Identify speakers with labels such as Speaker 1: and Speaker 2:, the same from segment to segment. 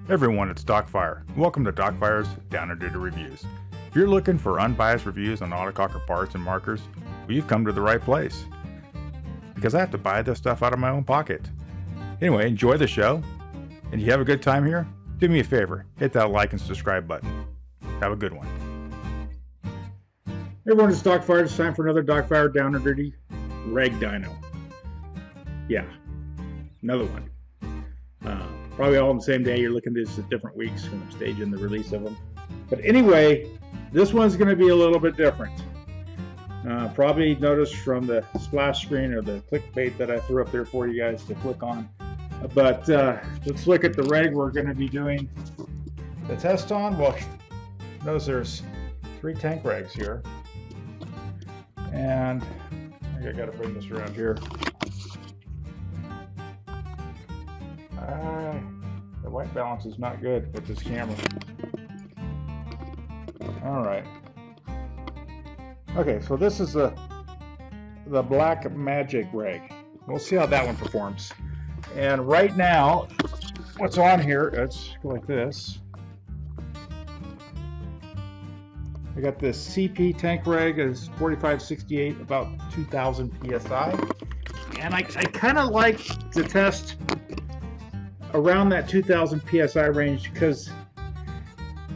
Speaker 1: Hey everyone, it's Docfire. Welcome to Docfire's Down and Dirty Reviews. If you're looking for unbiased reviews on autococker parts and markers, well, you've come to the right place. Because I have to buy this stuff out of my own pocket. Anyway, enjoy the show. And if you have a good time here, do me a favor, hit that like and subscribe button. Have a good one.
Speaker 2: Hey everyone, it's Docfire. It's time for another Docfire Down and Dirty Reg DYNO. Yeah, another one. Probably all on the same day. You're looking at this at different weeks when I'm staging the release of them. But anyway, this one's going to be a little bit different. Probably noticed from the splash screen or the clickbait that I threw up there for you guys to click on. But let's look at the reg we're going to be doing the test on. Well, notice there's 3 tank regs here. And I got to bring this around here. The white balance is not good with this camera. Alright. Okay, so this is the Black Magic reg. We'll see how that one performs. And right now, what's on here, let's go like this. I got this CP tank reg, is 4568, about 2000 PSI. And I kind of like to test around that 2000 PSI range because,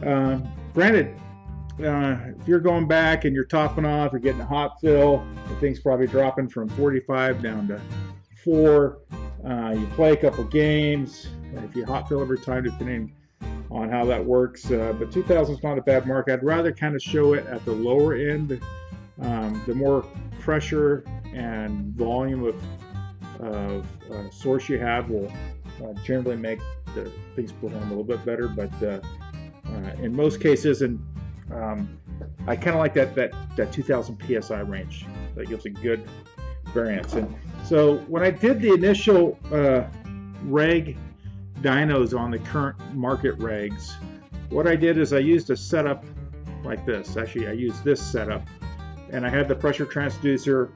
Speaker 2: granted, if you're going back and you're topping off, you're getting a hot fill, the thing's probably dropping from 45 down to 4. You play a couple games, if you hot fill every time, depending on how that works. But 2000 is not a bad mark. I'd rather kind of show it at the lower end. The more pressure and volume of source you have will generally make the things perform a little bit better. But in most cases, and I kind of like that 2000 PSI range. That gives a good variance. And so when I did the initial reg dynos on the current market regs, what I did is I used a setup like this. Actually, I used this setup, and I had the pressure transducer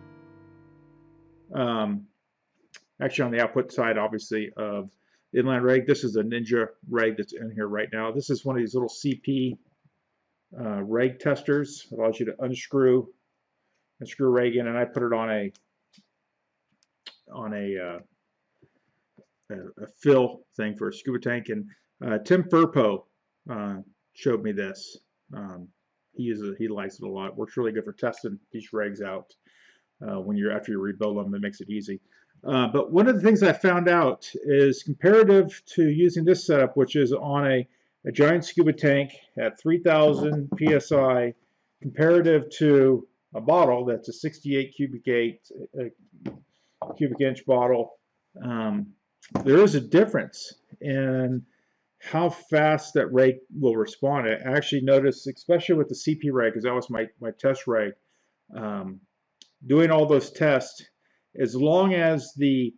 Speaker 2: actually on the output side, obviously, of the inline reg. This is a Ninja reg that's in here right now. This is one of these little CP reg testers. It allows you to unscrew and screw reg in, and I put it on a fill thing for a scuba tank. And Tim Furpo showed me this. He likes it a lot. Works really good for testing these regs out after you rebuild them. It makes it easy. But one of the things I found out is comparative to using this setup, which is on a giant scuba tank at 3000 PSI, comparative to a bottle that's a 68 cubic inch bottle. There is a difference in how fast that reg will respond. I actually noticed, especially with the CP reg, because that was my test reg, doing all those tests, as long as the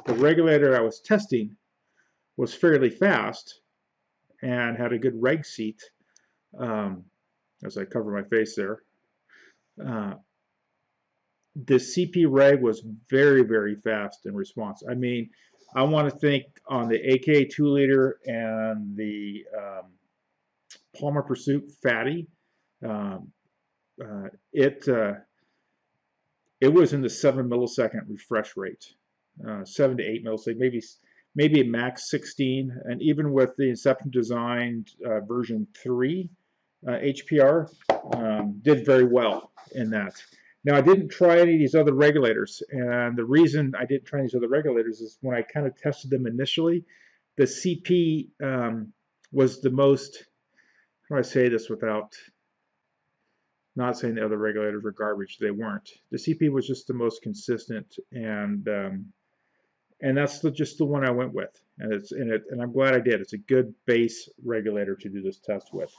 Speaker 2: regulator I was testing was fairly fast and had a good reg seat, as I cover my face there, the CP reg was very, very fast in response. I mean, I want to think on the AK 2-liter and the Palmer Pursuit Fatty, it was in the 7 millisecond refresh rate, 7 to 8 milliseconds, maybe a max 16. And even with the Inception designed version 3 HPR, did very well in that. Now, I didn't try any of these other regulators, and the reason I didn't try these other regulators is when I kind of tested them initially, the CP was the most, how do I say this without not saying the other regulators were garbage? They weren't. The CP was just the most consistent, and that's just the one I went with, and I'm glad I did. It's a good base regulator to do this test with.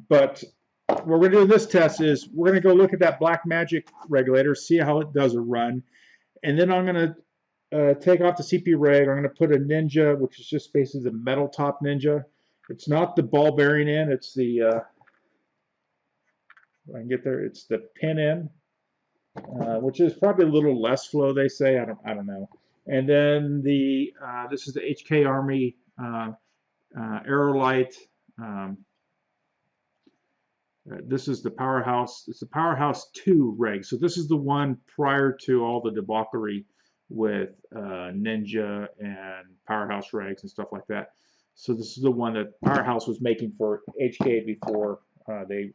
Speaker 2: But what we're going to do in this test is we're going to go look at that Black Magic regulator, see how it does a run, and then I'm going to take off the CP reg. I'm going to put a Ninja, which is just basically the metal top Ninja. It's not the ball bearing end, it's the if I can get there, it's the pin end, which is probably a little less flow, they say. I don't know. And then this is the HK Army Aerolite. This is the Powerhouse. It's the Powerhouse 2 reg. So this is the one prior to all the debauchery with Ninja and Powerhouse regs and stuff like that. So this is the one that Powerhouse was making for HK before they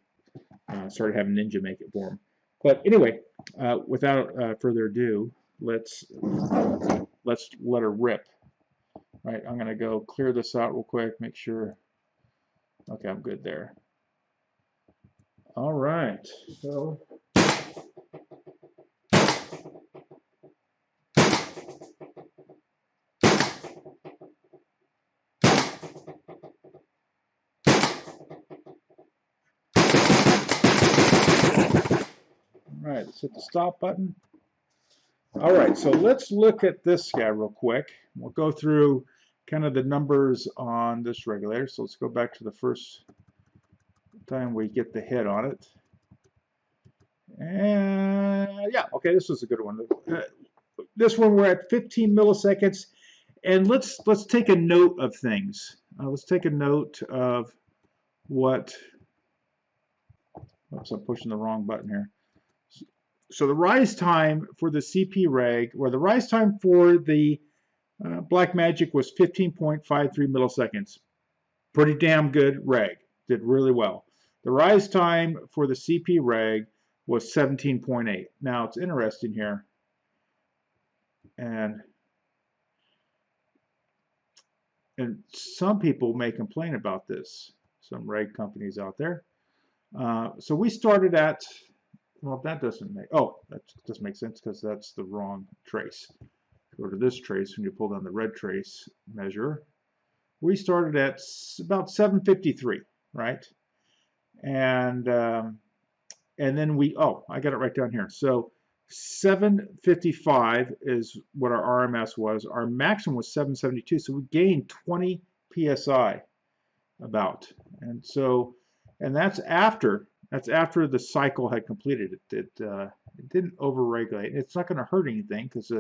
Speaker 2: started having Ninja make it for them. But anyway, without further ado, let's let her rip. All right, I'm gonna go clear this out real quick, make sure. Okay, I'm good there. All right, so all right, let's hit the stop button. All right, so let's look at this guy real quick. We'll go through kind of the numbers on this regulator. So let's go back to the first time we get the hit on it. And yeah, okay, this was a good one. This one we're at 15 milliseconds, and let's take a note of things. Let's take a note of what. Oops, I'm pushing the wrong button here. So the rise time for the CP reg, or the rise time for the Blackmagic was 15.53 milliseconds. Pretty damn good reg. Did really well. The rise time for the CP reg was 17.8. Now it's interesting here, and some people may complain about this. Some reg companies out there. So we started at, well, that doesn't make, oh, that doesn't make sense because that's the wrong trace. Go to this trace when you pull down the red trace measure. We started at about 753, right? And then we, oh, I got it right down here. So 755 is what our RMS was. Our maximum was 772, so we gained 20 PSI about. And so, and that's after the cycle had completed. It didn't over-regulate. It's not going to hurt anything because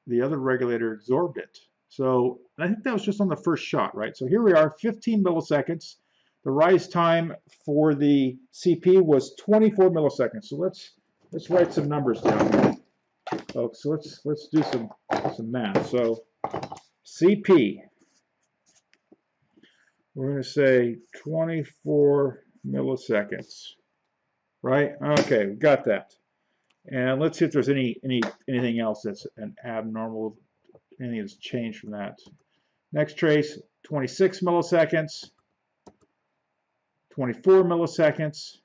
Speaker 2: the other regulator absorbed it. So I think that was just on the first shot, right? So here we are, 15 milliseconds. The rise time for the CP was 24 milliseconds. So let's write some numbers down here, folks. So let's do some math. So CP, we're going to say 24 milliseconds, right? Okay, we got that. And let's see if there's anything else that's an abnormal, anything that's changed from that. Next trace, 26 milliseconds, 24 milliseconds,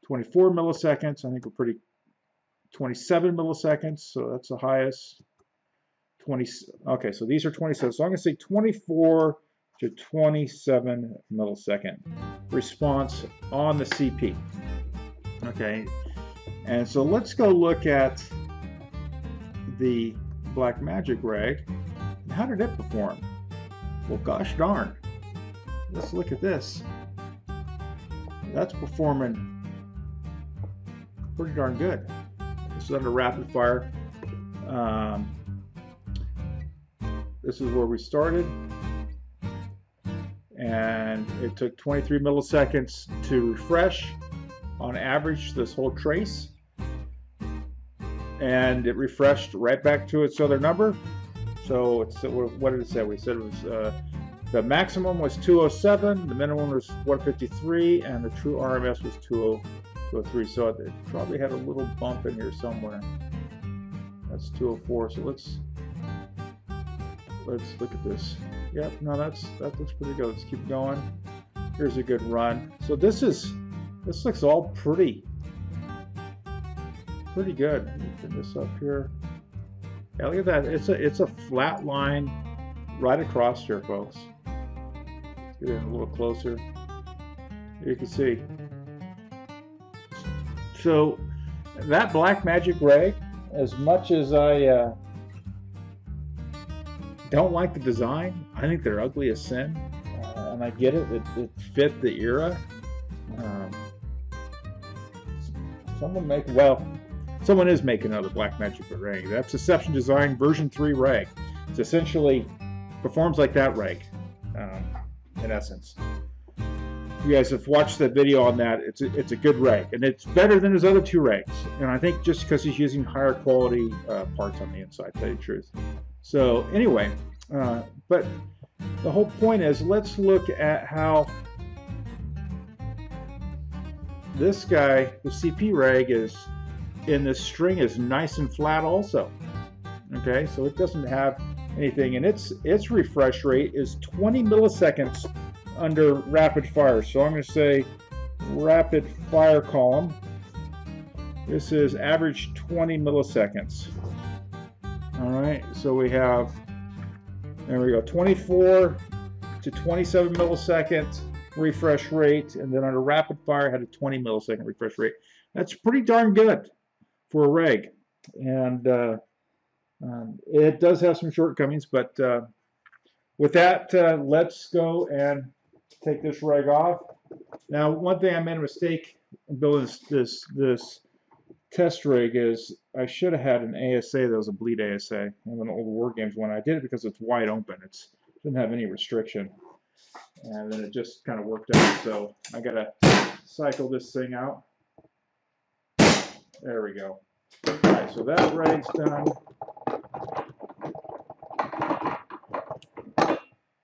Speaker 2: 24 milliseconds. I think we're pretty, 27 milliseconds, so that's the highest. 20. Okay, so these are 27. So I'm going to say 24 to 27 millisecond response on the CP. Okay, and so let's go look at the Blackmagic reg. How did it perform? Well, gosh darn. Let's look at this. That's performing pretty darn good. This is under rapid fire. This is where we started, and it took 23 milliseconds to refresh on average this whole trace, and it refreshed right back to its other number. So it's, what did it say? We said it was the maximum was 207, the minimum was 153, and the true RMS was 203. So it probably had a little bump in here somewhere. That's 204. So let's look at this. Yep, no, that looks pretty good. Let's keep going. Here's a good run. So this looks all pretty good. Let me put this up here. Yeah, look at that. It's a flat line right across here, folks. Let's get in a little closer. You can see. So that Blackmagic reg, as much as I don't like the design, I think they're ugly as sin, and I get it. It fit the era. Someone is making another Blackmagic reg. That's Deception Design version 3 reg. It's essentially performs like that reg, in essence. You guys have watched the video on that. It's a good reg, and it's better than his other two regs. And I think just because he's using higher quality parts on the inside, to tell you the truth. So anyway, but the whole point is, let's look at how this guy, the CP reg, is in this string is nice and flat also. Okay, so it doesn't have anything, and its refresh rate is 20 milliseconds under rapid fire. So I'm going to say rapid fire column. This is average 20 milliseconds. All right, so we have, there we go, 24 to 27 millisecond refresh rate, and then under rapid fire had a 20 millisecond refresh rate. That's pretty darn good for a reg, and it does have some shortcomings, but with that, let's go and take this reg off. Now, one thing I made a mistake in building this test rig is I should have had an ASA that was a bleed ASA, one of the old War Games one. I did it because it's wide open. It doesn't have any restriction, and then it just kind of worked out. So I gotta cycle this thing out. There we go. All right, so that reg's done.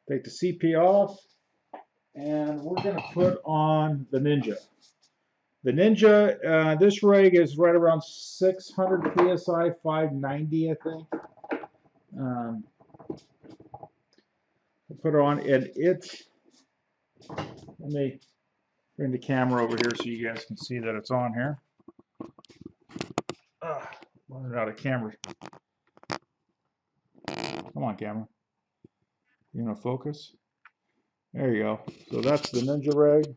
Speaker 2: Take the CP off, and we're going to put on the Ninja. The Ninja, this reg is right around 600 psi, 590, I think. Put it on, and let me bring the camera over here so you guys can see that it's on here. Running out of camera. Come on, camera. You know, focus. There you go. So that's the Ninja reg.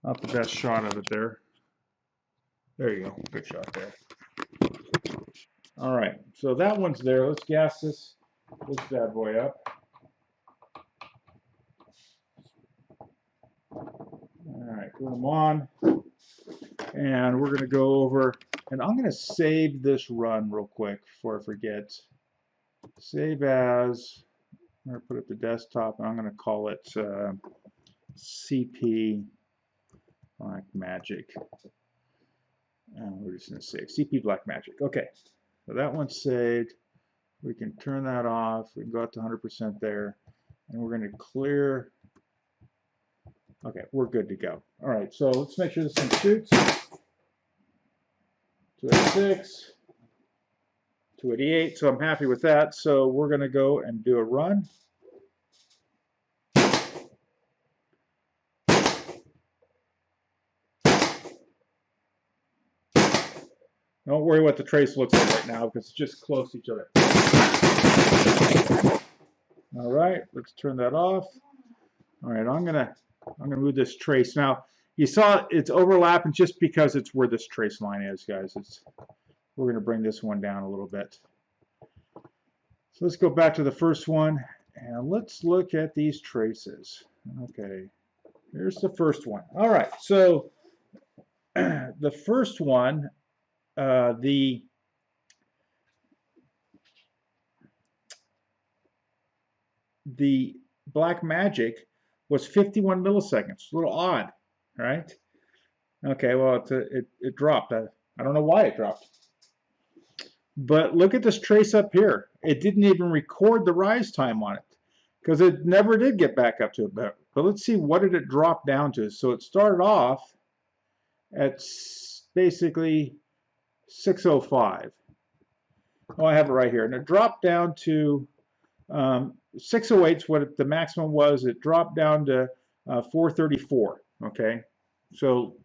Speaker 2: Not the best shot of it there. There you go. Good shot there. All right. So that one's there. Let's gas this bad boy up. All right. Put them on. And we're going to go over, and I'm going to save this run real quick before I forget. Save as, I'm going to put it at the desktop, and I'm going to call it CP Black Magic. And we're just going to save CP Black Magic. Okay, so that one's saved. We can turn that off. We can go up to 100% there, and we're going to clear. Okay, we're good to go. All right, so let's make sure this thing shoots. 286. 288, so I'm happy with that. So we're going to go and do a run. Don't worry what the trace looks like right now because it's just close to each other. All right, let's turn that off. All right, I'm gonna move this trace. Now you saw it's overlapping just because it's where this trace line is, guys. We're going to bring this one down a little bit. So let's go back to the first one, and let's look at these traces. Okay, here's the first one. All right, so the first one, the Black Magic was 51 milliseconds. A little odd, right? Okay, well, it dropped. I don't know why it dropped. But look at this trace up here. It didn't even record the rise time on it because it never did get back up to it. But let's see, what did it drop down to? So it started off at basically 605. Oh, I have it right here. And it dropped down to 608 is what the maximum was. It dropped down to 434. Okay, so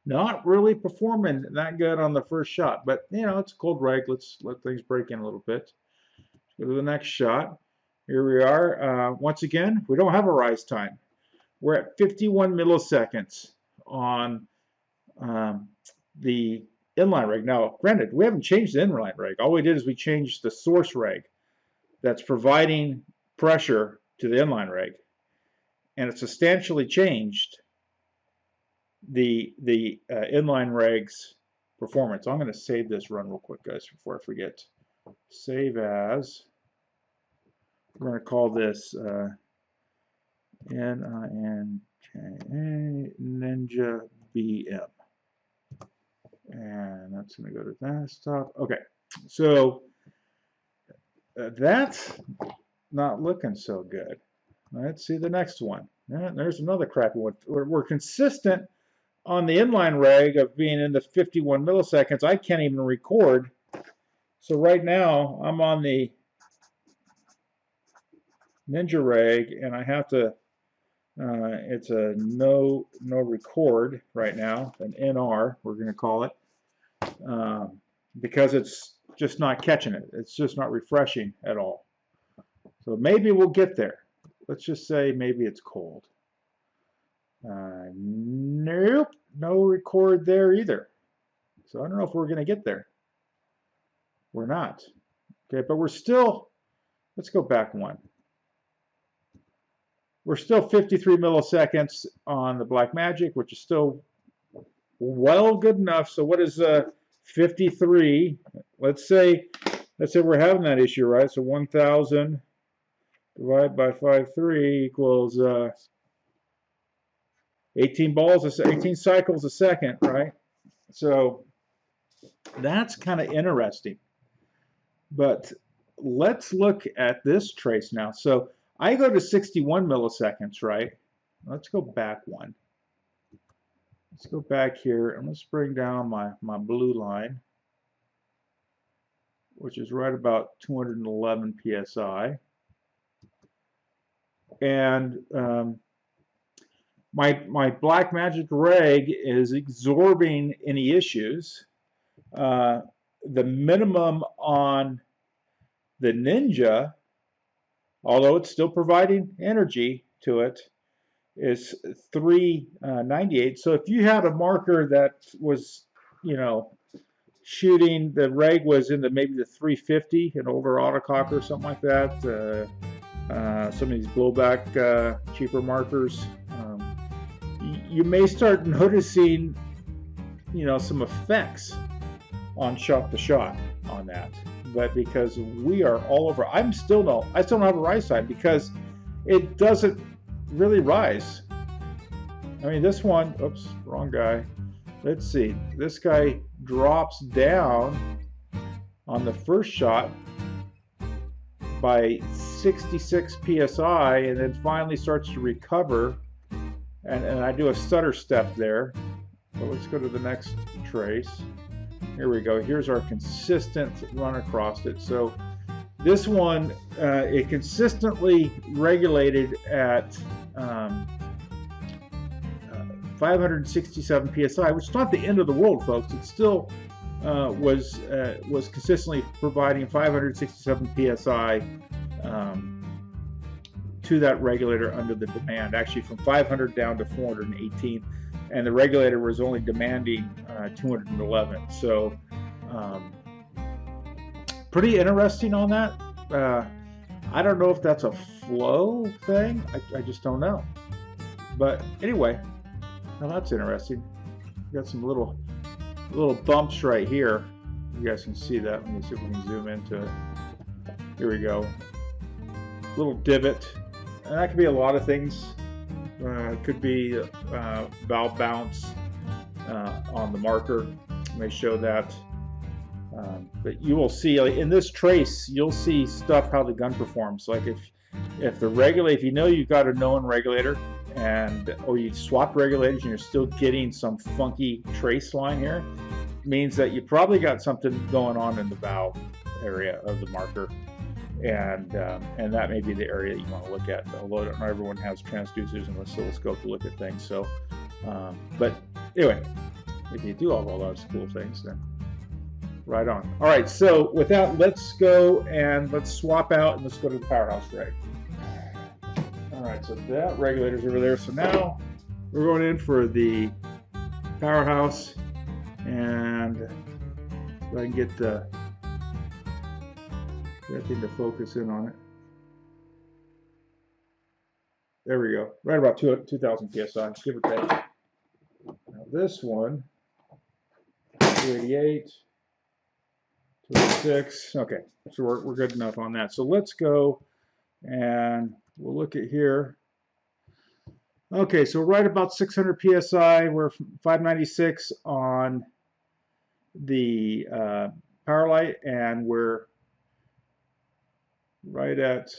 Speaker 2: not really performing that good on the first shot, but you know, it's a cold reg. Let's let things break in a little bit. Let's go to the next shot. Here we are. Once again, we don't have a rise time. We're at 51 milliseconds on the inline reg. Now, granted, we haven't changed the inline reg. All we did is we changed the source reg that's providing pressure to the inline reg, and it substantially changed the inline reg's performance. I'm going to save this run real quick, guys, before I forget. Save as. We're going to call this Ninja BM. And that's going to go to desktop. Okay, so that's not looking so good. Let's see the next one. There's another crappy one. We're consistent on the inline reg of being in the 51 milliseconds. I can't even record. So right now I'm on the Ninja reg, and I have to. It's a no record right now, an NR we're going to call it, because it's just not catching it. It's just not refreshing at all. So maybe we'll get there. Let's just say maybe it's cold. Nope, no record there either. So I don't know if we're going to get there. We're not. Okay, but we're still, let's go back one. We're still 53 milliseconds on the Blackmagic, which is still well good enough. So what is 53? Let's say we're having that issue, right? So 1,000 divided by 5.3 equals 18 cycles a second, right? So that's kind of interesting. But let's look at this trace now. So I go to 61 milliseconds, right? Let's go back one. Let's go back here and let's bring down my blue line, which is right about 211 psi. And my Blackmagic reg is absorbing any issues. The minimum on the Ninja, although it's still providing energy to it, is 398. So if you had a marker that was, you know, shooting, the reg was in the maybe the 350, an older autococker or something like that, some of these blowback cheaper markers, you may start noticing, you know, some effects on shot to shot on that. But because we are all over, I still don't have a rise time because it doesn't really rise. I mean, this one, oops, wrong guy. Let's see, this guy drops down on the first shot by 66 psi and then finally starts to recover, and I do a stutter step there. So let's go to the next trace. Here we go. Here's our consistent run across it. So this one, it consistently regulated at 567 psi, which is not the end of the world, folks. It still was consistently providing 567 psi to that regulator under the demand, actually from 500 down to 418, and the regulator was only demanding 211. So pretty interesting on that. I don't know if that's a flow thing. I just don't know. But anyway, now that's interesting. Got some little bumps right here. You guys can see that. Let me see if we can zoom into it. Here we go. Little divot. And that could be a lot of things. It could be valve bounce on the marker. It may show that. But you will see, like in this trace, you'll see stuff how the gun performs. Like if the regulator, if you know you've got a known regulator, or you swap regulators and you're still getting some funky trace line here, means that you probably got something going on in the valve area of the marker, and that may be the area that you want to look at. Although not everyone has transducers and oscilloscope to look at things. So, but anyway, if you do all those cool things, then right on. All right, so with that, let's go and let's swap out and let's go to the Powerhouse reg. All right, so that regulator's over there. So now we're going in for the Powerhouse, and if I can get that thing to focus in on it. There we go. Right about 2,000 psi, give or take. Now this one, 288, 286. Okay, so we're good enough on that. So let's go And we'll look at here. Okay, so right about 600 psi. We're 596 on the power light, and we're right at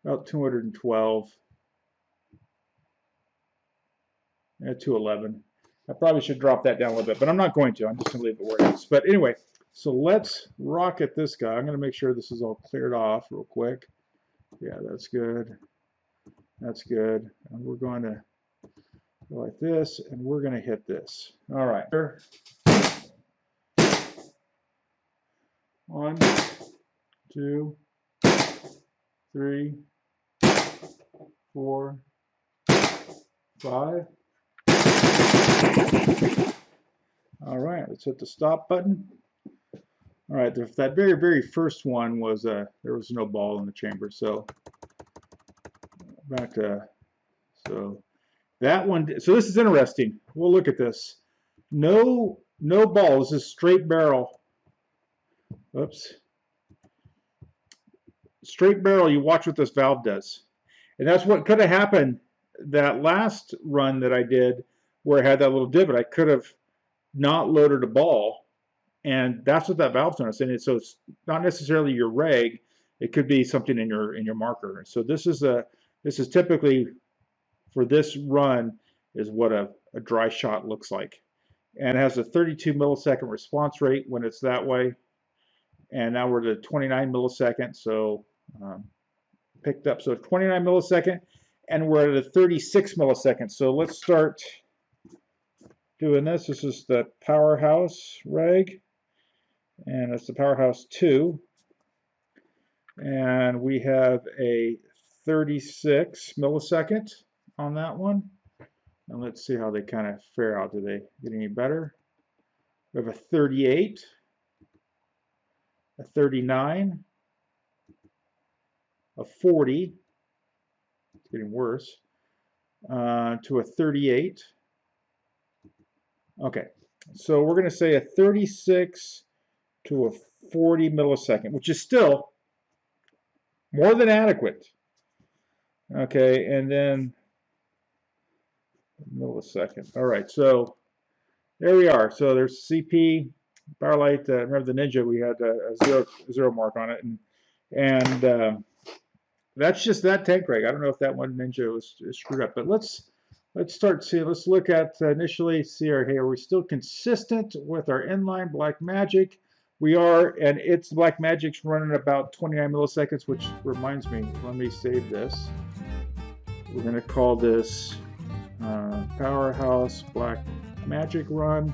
Speaker 2: about 212 at 211. I probably should drop that down a little bit, but I'm not going to. I'm just going to leave it where it is. But anyway, so let's rocket this guy. I'm going to make sure this is all cleared off real quick. Yeah, that's good. That's good. And we're going to go like this, and we're going to hit this. All right. 1, 2, 3, 4, 5. All right, let's hit the stop button. All right, that very first one was there was no ball in the chamber, so back to so that one. So this is interesting. We'll look at this. No ball. This is straight barrel. Oops. Straight barrel. You watch what this valve does, and that's what could have happened that last run that I did, where I had that little divot. I could have not loaded a ball, and that's what that valve's doing. And so it's not necessarily your reg; it could be something in your marker. So this is typically for this run is what a dry shot looks like, and it has a 32 millisecond response rate when it's that way. And now we're at 29 milliseconds, so picked up. So 29 millisecond, and we're at a 36 milliseconds. So let's start doing this. This is the Powerhouse reg, and it's the Powerhouse 2. And we have a 36 millisecond on that one. And let's see how they kind of fare out. Do they get any better? We have a 38, a 39, a 40, it's getting worse, to a 38. Okay, so we're going to say a 36 to a 40 millisecond, which is still more than adequate. Okay, and then millisecond. All right, so there we are. So there's CP, power light. Remember the Ninja, we had a zero mark on it, and that's just that tank reg. I don't know if that one Ninja was screwed up, but let's start see. Let's look at initially see our here. Are we still consistent with our inline Black Magic? We are, and it's Black Magic's running about 29 milliseconds, which reminds me. Let me save this. We're going to call this Powerhouse Black Magic Run,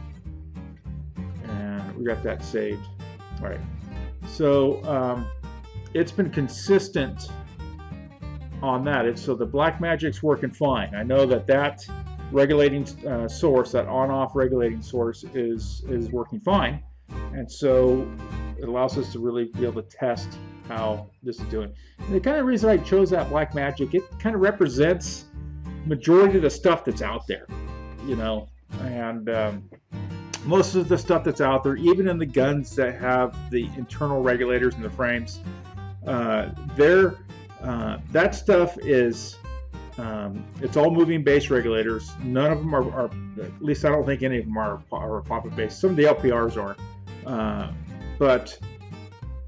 Speaker 2: and we got that saved. All right, so it's been consistent on that. So the Black Magic's working fine. I know that regulating source, that on-off regulating source, is working fine, and so it allows us to really be able to test how this is doing. And the kind of reason I chose that Black Magic, it kind of represents majority of the stuff that's out there, you know, and most of the stuff that's out there, even in the guns that have the internal regulators in the frames, that stuff is it's all moving base regulators. None of them are, at least I don't think any of them are pop-up base. Some of the LPRs are, but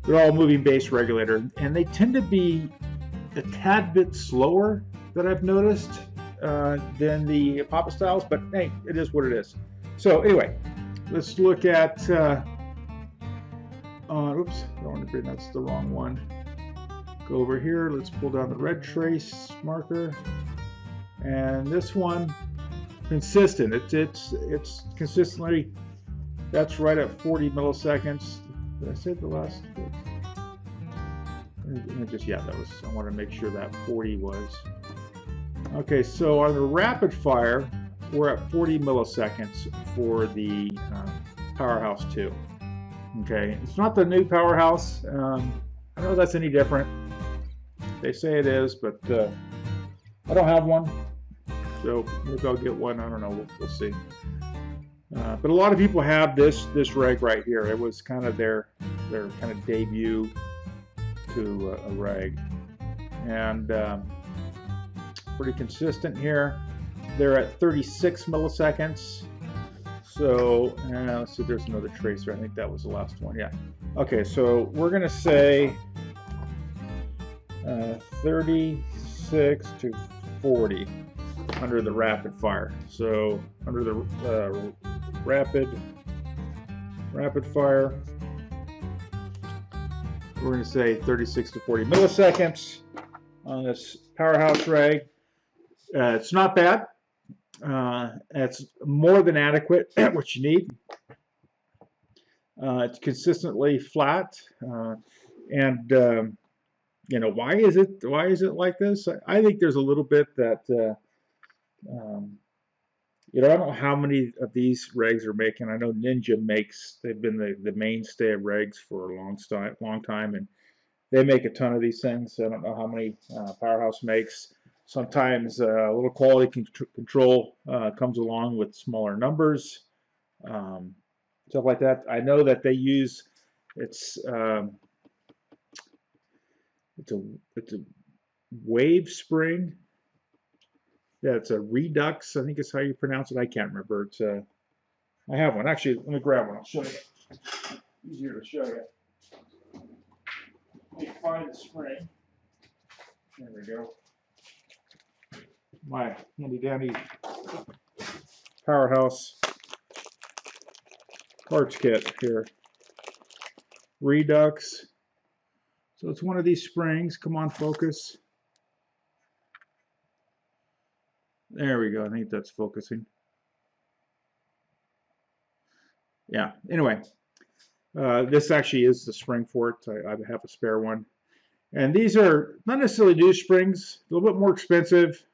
Speaker 2: they're all moving base regulator, and they tend to be a tad bit slower that I've noticed than the Papa styles, but hey, it is what it is. So anyway, let's look at oops, I want to bring, that's the wrong one. Go over here, let's pull down the red trace marker, and this one consistent. It's consistently, that's right at 40 milliseconds. Did I say the last? Yeah, that was, I want to make sure that 40 was. Okay, so on the rapid fire, we're at 40 milliseconds for the Powerhouse 2. Okay, it's not the new Powerhouse. I don't know if that's any different. They say it is, but I don't have one. So maybe I'll get one. I don't know. We'll see. But a lot of people have this reg right here. It was kind of their kind of debut to a reg, and pretty consistent here. They're at 36 milliseconds. So let's see, there's another tracer. I think that was the last one. Yeah. Okay, so we're gonna say 36 to 40 under the rapid fire. So under the rapid fire, we're going to say 36 to 40 milliseconds on this Powerhouse reg. It's not bad. It's more than adequate at what you need. It's consistently flat, and you know, why is it like this? I think there's a little bit that you know, I don't know how many of these regs are making. I know Ninja makes, they've been the mainstay of regs for a long time, and they make a ton of these things. I don't know how many Powerhouse makes. Sometimes a little quality control comes along with smaller numbers, stuff like that. I know that they use, it's a wave spring. Yeah, it's a Redux, I think is how you pronounce it. I can't remember. It's I have one. Actually, let me grab one. I'll show you. Easier to show you. Let me find the spring. There we go. My handy dandy Powerhouse parts kit here. Redux. So it's one of these springs. Come on, focus. There we go. I think that's focusing. Yeah. Anyway, this actually is the spring for it. I have a spare one. And these are not necessarily new springs. A little bit more expensive.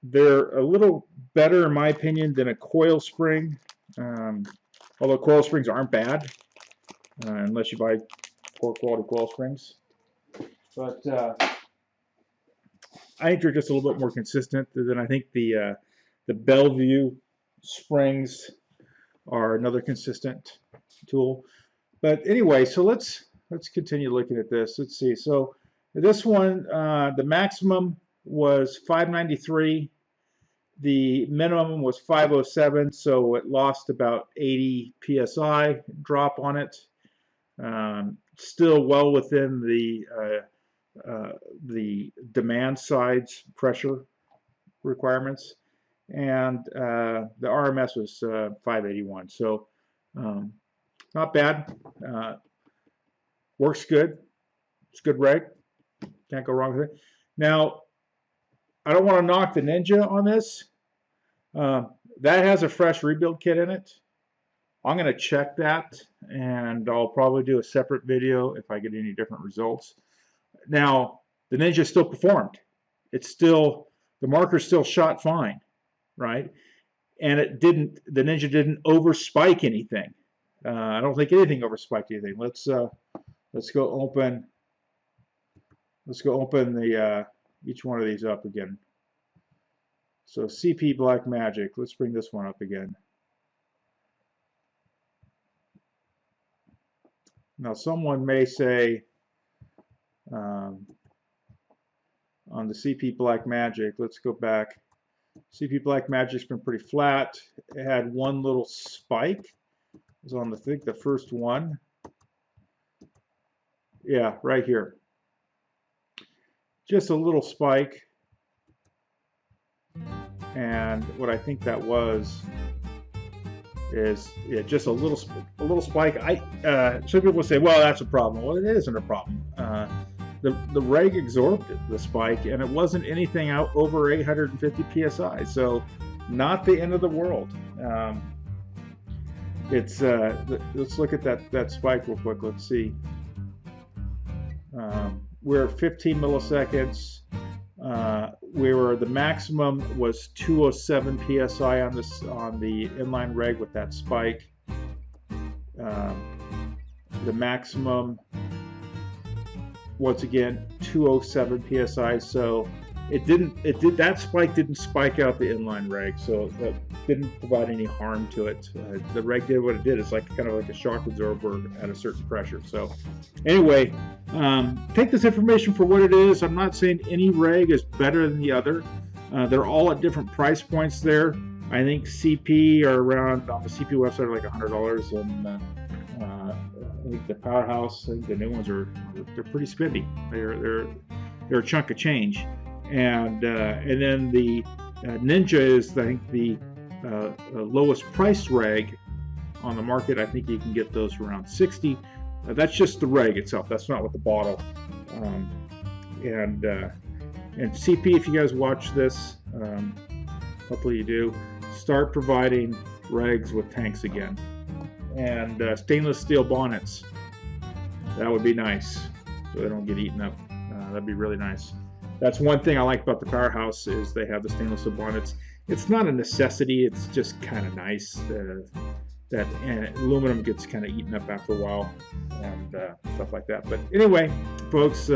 Speaker 2: They're a little better, in my opinion, than a coil spring. Although coil springs aren't bad, unless you buy poor quality coil springs. But I think they're just a little bit more consistent. Than I think the Bellevue springs are another consistent tool. But anyway, so let's continue looking at this. Let's see. So this one, the maximum was 593. The minimum was 507, so it lost about 80 psi drop on it. Still well within the demand side's pressure requirements, and the RMS was 581. So not bad. Works good. It's good reg. Can't go wrong with it. Now, I don't want to knock the Ninja on this. That has a fresh rebuild kit in it. I'm going to check that, and I'll probably do a separate video if I get any different results. Now, the Ninja still performed. It's still, the marker still shot fine, right? And it didn't, the Ninja didn't overspike anything. I don't think anything overspiked anything. Let's go open the each one of these up again. So CP Black Magic, let's bring this one up again. Now someone may say on the CP Black Magic, let's go back. CP Black Magic's been pretty flat. It had one little spike. It was on I think the first one. Yeah, right here. Just a little spike. And what I think that was is just a little spike. Some people say, well, that's a problem. Well, it isn't a problem. The reg absorbed the spike, and it wasn't anything out over 850 psi. So, not the end of the world. Let's look at that spike real quick. Let's see. We're at 15 milliseconds. The maximum was 207 psi on the inline reg with that spike. The maximum, once again, 207 psi. So that spike didn't spike out the inline reg, so that didn't provide any harm to it. The reg did what it did. It's like kind of like a shock absorber at a certain pressure. So anyway, take this information for what it is. I'm not saying any reg is better than the other. They're all at different price points there. I think CP are around, on the CP website, are like $100, and I think the Powerhouse, I think the new ones they're pretty spendy. They're a chunk of change. And then the Ninja is, I think, the lowest price reg on the market. I think you can get those for around $60. That's just the reg itself. That's not with the bottle. And CP, if you guys watch this, hopefully you do, start providing regs with tanks again. And stainless steel bonnets. That would be nice, so they don't get eaten up. That'd be really nice. That's one thing I like about the Powerhouse, is they have the stainless steel bonnets. It's not a necessity, it's just kind of nice. That aluminum gets kind of eaten up after a while, and stuff like that. But anyway, folks,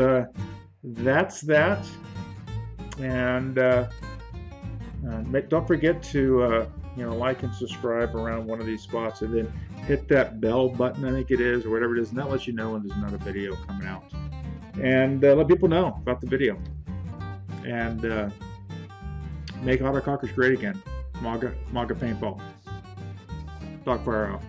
Speaker 2: that's that. And don't forget to like and subscribe around one of these spots, and then hit that bell button, I think it is, or whatever it is, and that lets you know when there's another video coming out. And let people know about the video. And make autocockers great again. MAGA Paintball. Dogfire out.